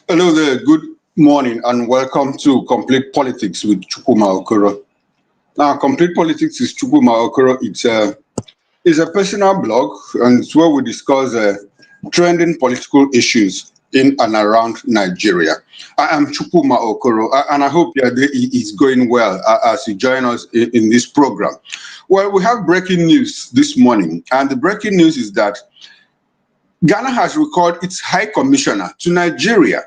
Hello there, good morning and welcome to Complete Politics with Chukwuma Okoro. Now, Complete Politics is Chukwuma Okoro. It's a personal blog and it's where we discuss trending political issues in and around Nigeria. I am Chukwuma Okoro and I hope your day is going well as you join us in this program. Well, we have breaking news this morning, and the breaking news is that Ghana has recalled its High Commissioner to Nigeria.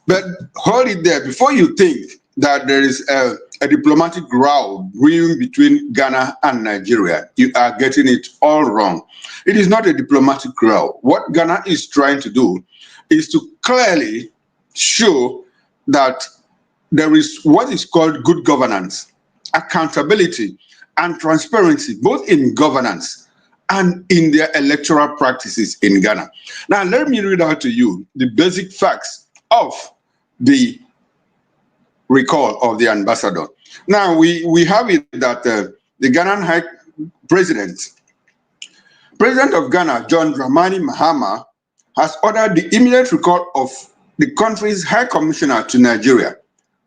But hold it there. Before you think that there is a diplomatic row brewing between Ghana and Nigeria, you are getting it all wrong. It is not a diplomatic row. What Ghana is trying to do is to clearly show that there is what is called good governance, accountability, and transparency, both in governance and in their electoral practices in Ghana. Now, let me read out to you the basic facts of the recall of the ambassador. Now, we have it that the Ghanaian President of Ghana, John Dramman Mahamma, has ordered the immediate recall of the country's High Commissioner to Nigeria,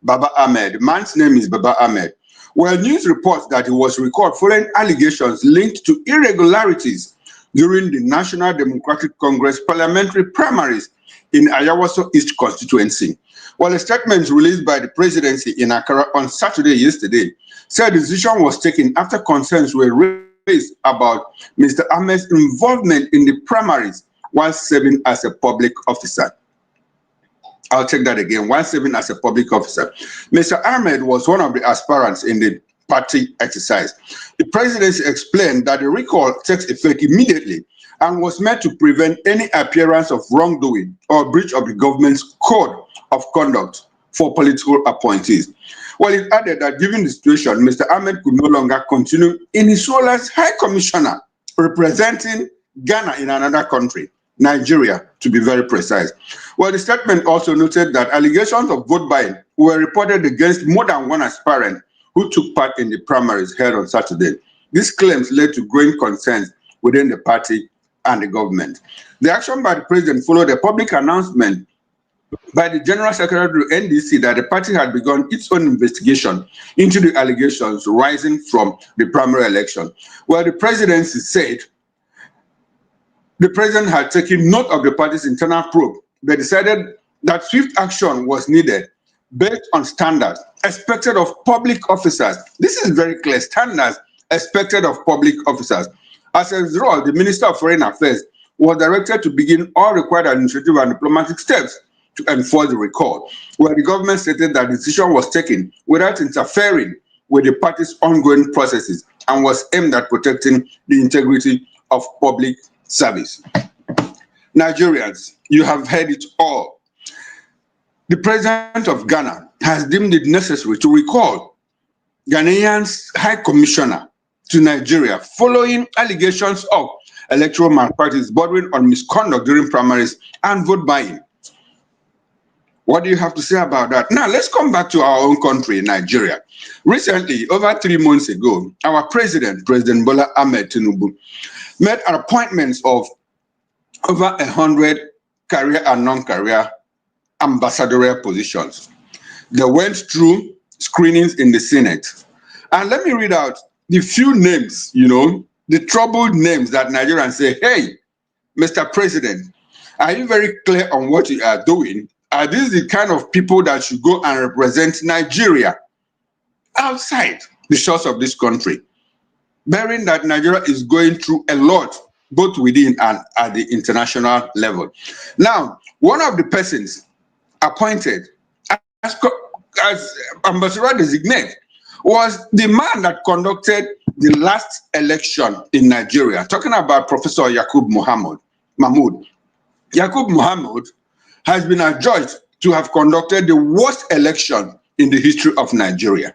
Baba Ahmed. The man's name is Baba Ahmed. Well, news reports that he was recalled following allegations linked to irregularities during the National Democratic Congress parliamentary primaries in Ayawaso East constituency. Well, a statement released by the presidency in Accra on Saturday yesterday said the decision was taken after concerns were raised about Mr. Ahmed's involvement in the primaries while serving as a public officer. I'll take that again. While serving as a public officer, Mr. Ahmed was one of the aspirants in the party exercise. The presidency explained that the recall takes effect immediately and was meant to prevent any appearance of wrongdoing or breach of the government's code of conduct for political appointees. Well, it added that given the situation, Mr. Ahmed could no longer continue in his role as High Commissioner representing Ghana in another country, Nigeria, to be very precise. Well, the statement also noted that allegations of vote buying were reported against more than one aspirant who took part in the primaries held on Saturday. These claims led to growing concerns within the party and the government. The action by the president followed a public announcement by the General Secretary to NDC that the party had begun its own investigation into the allegations rising from the primary election. Well, the presidency said the president had taken note of the party's internal probe, but decided that swift action was needed based on standards expected of public officers. This is very clear, standards expected of public officers. As a result, the Minister of Foreign Affairs was directed to begin all required administrative and diplomatic steps to enforce the recall, where the government stated that the decision was taken without interfering with the party's ongoing processes and was aimed at protecting the integrity of public service. Nigerians, you have heard it all. The president of Ghana has deemed it necessary to recall Ghanaian's High Commissioner to Nigeria following allegations of electoral malpractice bordering on misconduct during primaries and vote buying. What do you have to say about that? Now, let's come back to our own country, Nigeria. Recently, over 3 months ago, our President Bola Ahmed Tinubu, made appointments of over 100 career and non-career ambassadorial positions. They went through screenings in the Senate. And let me read out the few names, the troubled names that Nigerians say, hey, Mr. President, are you very clear on what you are doing? Are these the kind of people that should go and represent Nigeria outside the shores of this country? Bearing that Nigeria is going through a lot, both within and at the international level. Now, one of the persons appointed as ambassador designate was the man that conducted the last election in Nigeria, talking about Professor Yakub Mahmoud. Yakub Mahmoud has been adjudged to have conducted the worst election in the history of Nigeria.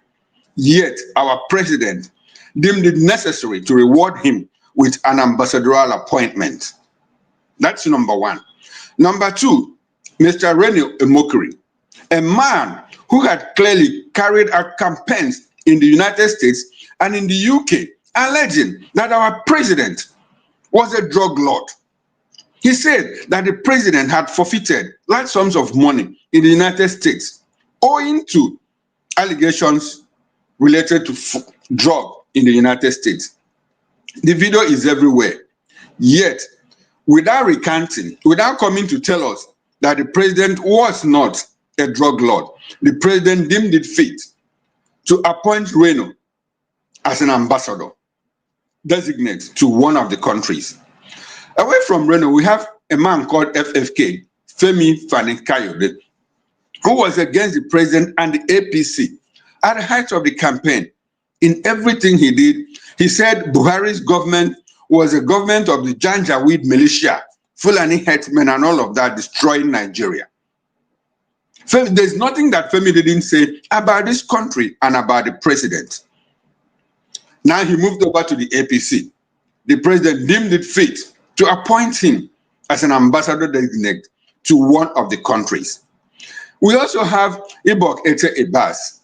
Yet, our president deemed it necessary to reward him with an ambassadorial appointment. That's number one. Number two, Mr. Rene Emokiri, a man who had clearly carried out campaigns in the United States and in the UK, alleging that our president was a drug lord. He said that the president had forfeited large sums of money in the United States owing to allegations related to drug in the United States. The video is everywhere. Yet, without recanting, without coming to tell us that the president was not a drug lord, the president deemed it fit to appoint Reno as an ambassador designate to one of the countries. Away from Reno, we have a man called FFK, Femi Fani-Kayode, who was against the president and the APC at the height of the campaign. In everything he did, he said Buhari's government was a government of the Janjaweed militia, Fulani headsmen and all of that, destroying Nigeria. There's nothing that Femi didn't say about this country and about the president. Now he moved over to the APC. The president deemed it fit to appoint him as an ambassador designate to one of the countries. We also have Ibok Ete Ibas.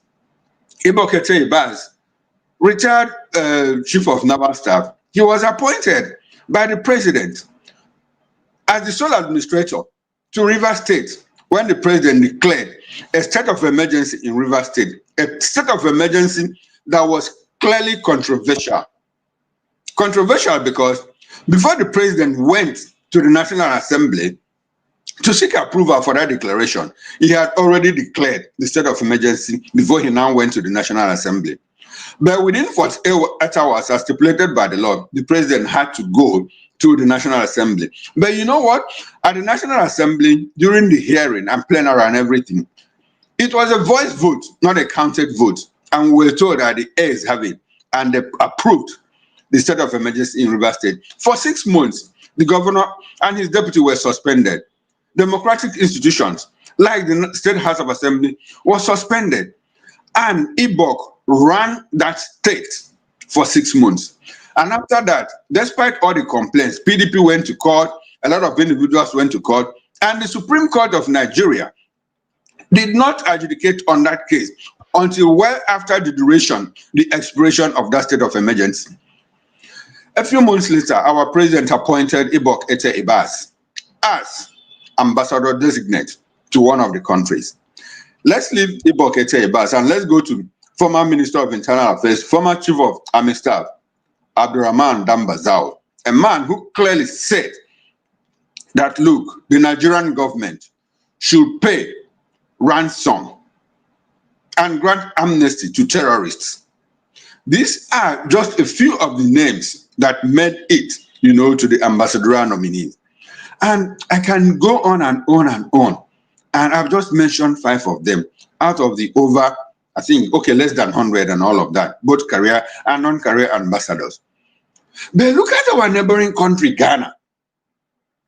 Ibok Ete Ibas, retired chief of naval staff. He was appointed by the president as the sole administrator to Rivers State when the president declared a state of emergency in Rivers State, a state of emergency that was clearly controversial. Controversial because before the president went to the National Assembly to seek approval for that declaration, he had already declared the state of emergency before he now went to the National Assembly. But within 48 hours, as stipulated by the law, the president had to go to the National Assembly. But you know what? At the National Assembly, during the hearing and plenary and everything, it was a voice vote, not a counted vote. And we were told that the heirs have it, and they approved the state of emergency in Rivers State. For 6 months, the governor and his deputy were suspended. Democratic institutions, like the State House of Assembly, were suspended. And Ibok ran that state for 6 months. And after that, despite all the complaints, PDP went to court, a lot of individuals went to court, and the Supreme Court of Nigeria did not adjudicate on that case until well after the duration, the expiration of that state of emergency. A few months later, our president appointed Ibok Ete Ibas as ambassador designate to one of the countries. Let's leave Ibok Ete Ibas and let's go to former Minister of Internal Affairs, former Chief of Army Staff, Abdurrahman Dambazao, a man who clearly said that, look, the Nigerian government should pay ransom and grant amnesty to terrorists. These are just a few of the names that made it, to the ambassadorial nominees. And I can go on and on and on. And I've just mentioned 5 of them out of the over, I think, less than 100 and all of that, both career and non-career ambassadors. But look at our neighboring country, Ghana,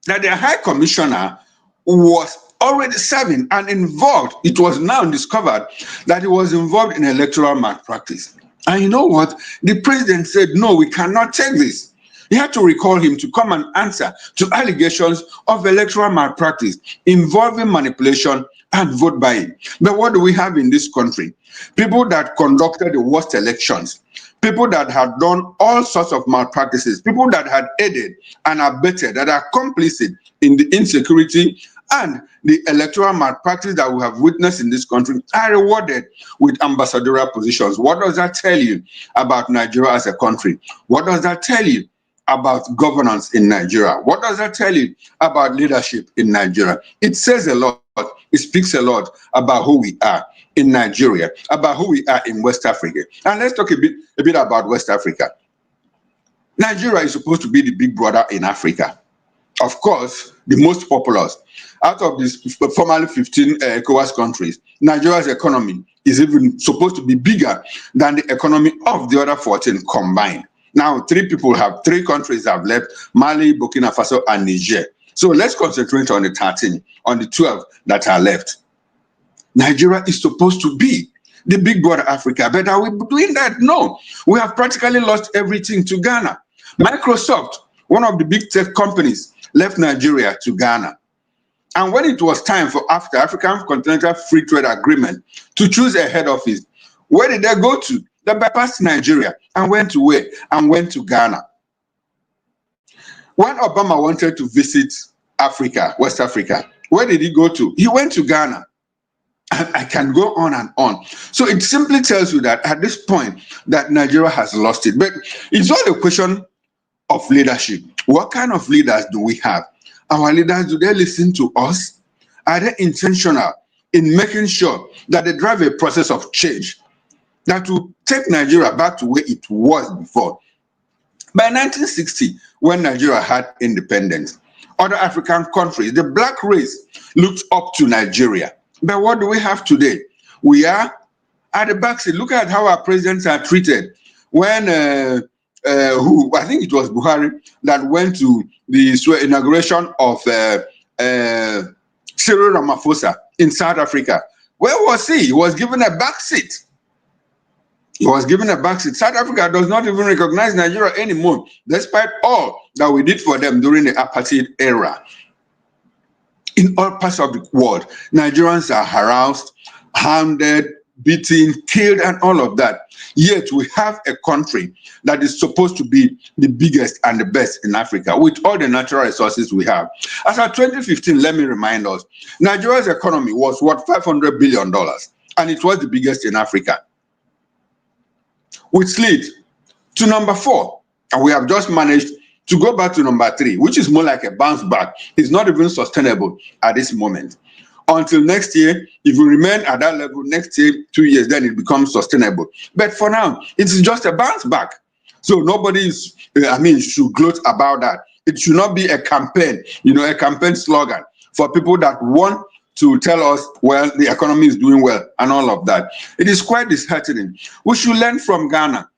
that their high commissioner was already serving and involved. It was now discovered that he was involved in electoral malpractice. And you know what? The president said, no, we cannot take this. He had to recall him to come and answer to allegations of electoral malpractice involving manipulation and vote buying. But what do we have in this country? People that conducted the worst elections, people that had done all sorts of malpractices, people that had aided and abetted, that are complicit in the insecurity and the electoral malpractice that we have witnessed in this country are rewarded with ambassadorial positions. What does that tell you about Nigeria as a country? What does that tell you about governance in Nigeria? What does that tell you about leadership in Nigeria? It says a lot. It speaks a lot about who we are in Nigeria, about who we are in West Africa. And let's talk a bit about West Africa. Nigeria is supposed to be the big brother in Africa. Of course, the most populous. Out of these formerly 15 ECOWAS countries, Nigeria's economy is even supposed to be bigger than the economy of the other 14 combined. Now, 3 countries have left: Mali, Burkina Faso, and Niger. So let's concentrate on the 13, on the 12 that are left. Nigeria is supposed to be the big brother Africa, but are we doing that? No. We have practically lost everything to Ghana. Microsoft, one of the big tech companies, left Nigeria to Ghana. And when it was time for African Continental Free Trade Agreement to choose a head office, where did they go to? They bypassed Nigeria and went to where? And went to Ghana. When Obama wanted to visit Africa, West Africa. Where did he go to? He went to Ghana. And I can go on and on. So it simply tells you that at this point that Nigeria has lost it. But it's all a question of leadership. What kind of leaders do we have? Our leaders, do they listen to us? Are they intentional in making sure that they drive a process of change that will take Nigeria back to where it was before? By 1960, when Nigeria had independence, other African countries, the black race looked up to Nigeria. But what do we have today? We are at the backseat. Look at how our presidents are treated. When I think it was Buhari that went to the inauguration of Cyril Ramaphosa in South Africa. Where was he? He was given a backseat. He was given a backseat. South Africa does not even recognize Nigeria anymore, despite all that we did for them during the apartheid era. In all parts of the world, Nigerians are harassed, hounded, beaten, killed, and all of that. Yet we have a country that is supposed to be the biggest and the best in Africa with all the natural resources we have. As of 2015, let me remind us, Nigeria's economy was worth $500 billion, and it was the biggest in Africa. We slid to number 4, and we have just managed to go back to number 3, which is more like a bounce back. It's not even sustainable at this moment. Until next year, if we remain at that level, next year, 2 years, then it becomes sustainable. But for now, it's just a bounce back. So nobody should gloat about that. It should not be a campaign, a campaign slogan for people that want to tell us, well, the economy is doing well and all of that. It is quite disheartening. We should learn from Ghana.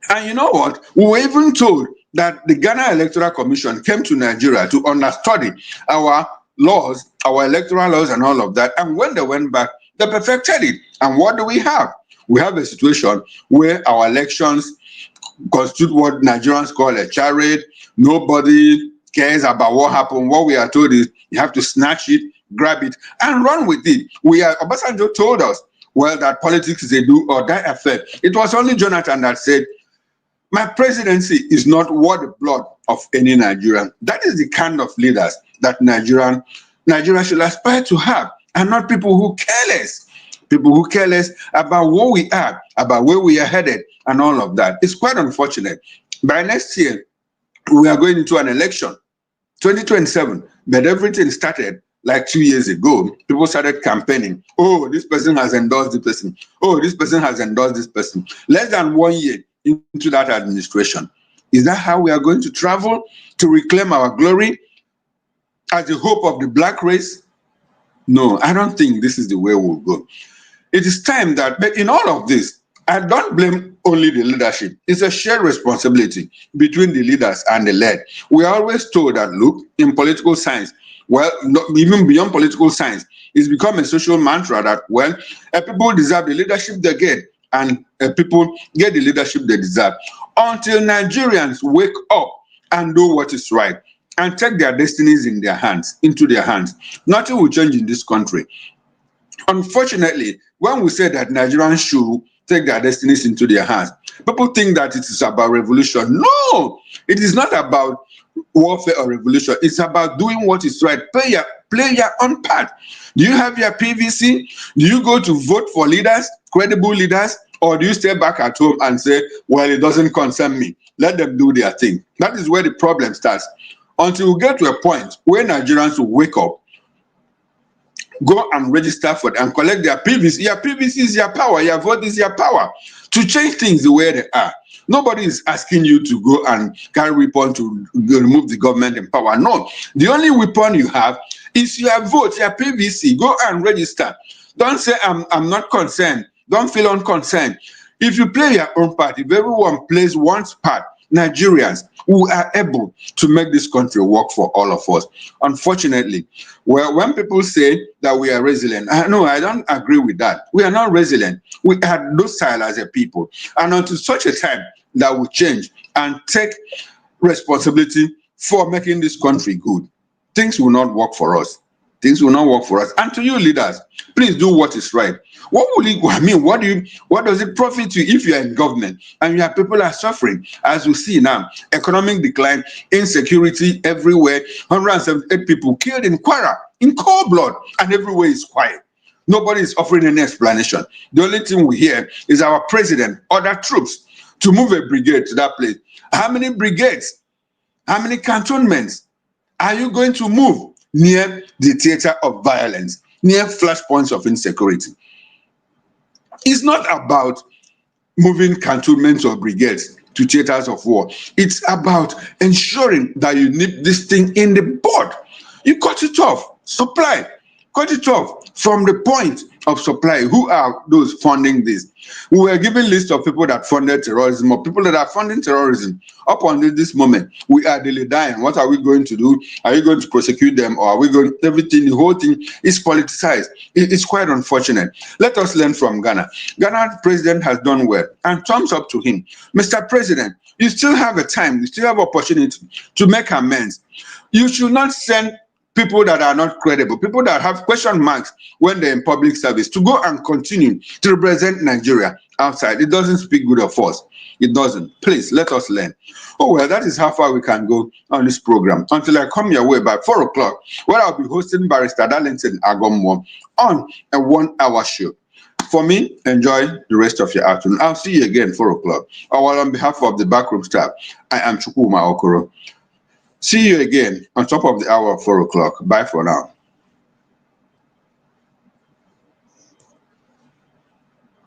And you know what? We were even told that the Ghana Electoral Commission came to Nigeria to understudy our laws, our electoral laws and all of that. And when they went back, they perfected it. And what do we have? We have a situation where our elections constitute what Nigerians call a charade. Nobody cares about what happened. What we are told is you have to snatch it, grab it, and run with it. Obasanjo told us, well, that politics is a do or die affair. It was only Jonathan that said, my presidency is not worth the blood of any Nigerian. That is the kind of leaders that Nigeria should aspire to have, and not people who care less. People who care less about what we are, about where we are headed, and all of that. It's quite unfortunate. By next year, we are going into an election, 2027, but everything started like 2 years ago. People started campaigning. Oh, this person has endorsed this person. Oh, this person has endorsed this person. Less than 1 year into that administration. Is that how we are going to travel to reclaim our glory as the hope of the black race? No, I don't think this is the way we'll go. It is time that, but in all of this, I don't blame only the leadership. It's a shared responsibility between the leaders and the led. We are always told that, look, in political science, well, even beyond political science, it's become a social mantra that, well, people deserve the leadership they get, and people get the leadership they deserve. Until Nigerians wake up and do what is right and take their destinies into their hands, nothing will change in this country. Unfortunately, when we say that Nigerians should take their destinies into their hands, people think that it is about revolution. No, it is not about warfare or revolution. It's about doing what is right. Play your own part. Do you have your PVC? Do you go to vote for leaders, credible leaders, or do you stay back at home and say, well, it doesn't concern me, let them do their thing? That is where the problem starts. Until we get to a point where Nigerians will wake up, go and register for it and collect their PVC. Your PVC is your power. Your vote is your power to change things the way they are. Nobody is asking you to go and carry weapon to remove the government in power. No, the only weapon you have is your vote, your PVC. Go and register. Don't say I'm not concerned. Don't feel unconcerned. If you play your own part, if everyone plays one's part, Nigerians who are able to make this country work for all of us. Unfortunately, when people say that we are resilient, no, I don't agree with that. We are not resilient. We are docile as a people. And until such a time that we change and take responsibility for making this country good, things will not work for us. things will not work for us. And to you leaders, please do what is right. What will it, I mean, what does it profit you if you are in government and your people are suffering? As we see now, economic decline, insecurity everywhere, 178 people killed in Kwara, in cold blood, and everywhere is quiet. Nobody is offering any explanation. The only thing we hear is our president order troops to move a brigade to that place. How many brigades? How many cantonments are you going to move near the theater of violence, near flashpoints of insecurity? It's not about moving cantonments or brigades to theaters of war. It's about ensuring that you nip this thing in the bud. You cut it off. Supply. Cut it off from the point of supply. Who are those funding this? We were given list of people that funded terrorism or people that are funding terrorism. Up until this moment, we are daily dying. What are we going to do? Are you going to prosecute them, or are we going to, everything, the whole thing is politicized? It's quite unfortunate. Let us learn from Ghana. Ghana's president has done well, and thumbs up to him. Mr. President, you still have a time, you still have opportunity to make amends. You should not send people that are not credible, people that have question marks when they're in public service, to go and continue to represent Nigeria outside. It doesn't speak good of us. It doesn't. Please, let us learn. Oh, well, that is how far we can go on this program. Until I come your way by 4 o'clock, where I'll be hosting Barrister Darlington Agomwo on a 1-hour show. For me, enjoy the rest of your afternoon. I'll see you again 4 o'clock. Or on behalf of the backroom staff, I am Chukwuma Okoro. See you again on top of the hour of 4 o'clock. Bye for now.